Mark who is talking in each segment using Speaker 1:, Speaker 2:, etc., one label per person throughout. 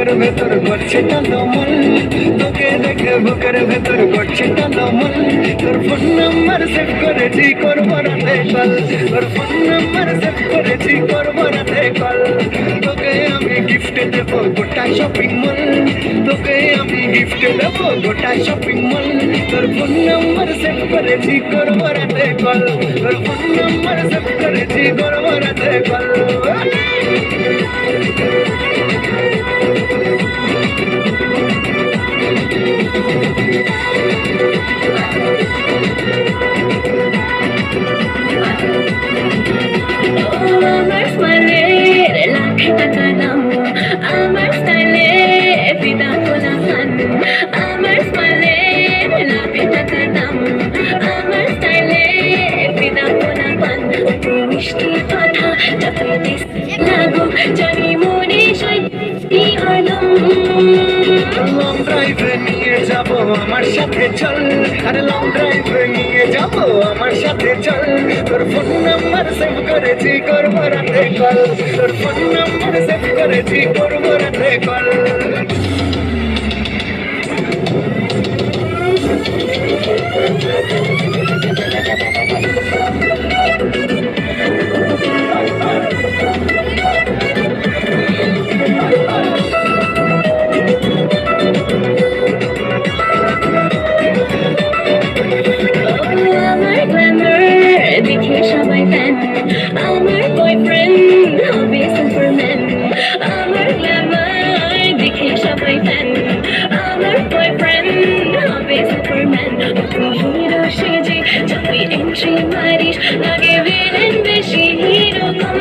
Speaker 1: বুকের ভেতর করছে টালমল, তোকে দেখে বুকের ভেতর করছে টালমল। তোর ফোন নাম্বার সেভ করেছি, করবো রাতে কল। তোর ফোন নাম্বার সেভ করেছি, করবো রাতে কল। তোকে আমি গিফট দেবো গোটা শপিং মল, তোকে আমি গিফট দেবো গোটা শপিং মল। তোর ফোন নাম্বার সেভ করেছি, করবো রাতে কল। তোর ফোন নাম্বার সেভ করেছি, করবো রাতে কল।
Speaker 2: আমার স্মাইলে লাখ টাকা দাম, আমার স্টাইলে ফিদা তোলা খান। আমার স্মাইলে লাখ টাকা দাম, আমার স্টাইলে ফিদা তোলা খান। মিষ্টি কথা যাতে লাগো, জানি মনে শান্তি আলম।
Speaker 1: লং ড্রাইভে নিয়ে যাবো আমার সাথে চল, আরে লং ড্রাইভে নিয়ে যাবো আমার সাথে চল। তোর ফোন নাম্বার সেভ করেছি, করবো রাতে কল। তোর ফোন নাম্বার সেভ করেছি, করবো রাতে কল।
Speaker 2: আমার গ্ল্যামার দেখে সবাই ফ্যান, আমার বয়ফ্রেন্ড হবে সুপারম্যান। আমার গ্ল্যামার দেখে সবাই ফ্যান, আমার বয়ফ্রেন্ড হবে সুপারম্যান। হিরো সেজে যতই এন্ট্রি মারিস, লাগে ভিলেন বেশি হিরো কম।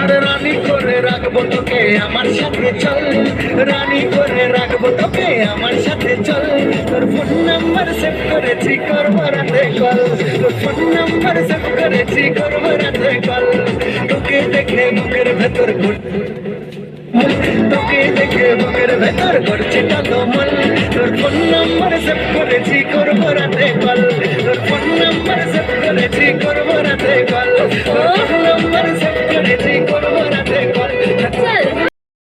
Speaker 1: আর রানী করে রাখবো তোকে আমার সাথে চল, রানী করে রাখবো তোকে আমার সাথে চল। তোর ফোন নাম্বার সেভ করেছি, করবো রাতে কল। তোর ফোন নাম্বার সেভ করেছি, করবো রাতে কল। তোকে দেখে বুকের ভেতর তোকে দেখে বুকের ভেতর করছে টালমল। তোর ফোন নাম্বার সেভ করেছি, করবো রাতে কল। তোর ফোন নাম্বার সেভ করেছি, করবো রাতে কল।